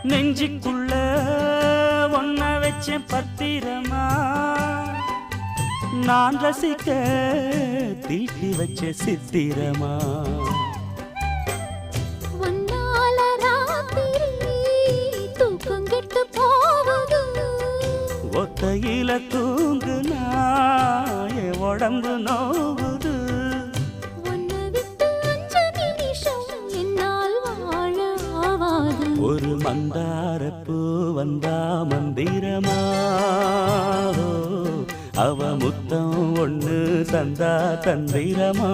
நெஞ்சுக்குள்ள ஒன்ன வச்ச பத்திரமா நான் ரசிக்க தீட்டி வச்ச சித்திரமா ஒத்தையில தூங்குனா என் உடம்பு நோவுது ஒரு மந்தாரப்பூ வந்தா மந்திரமா அவ முத்தம் ஒண்ணு தந்தா தந்திரமா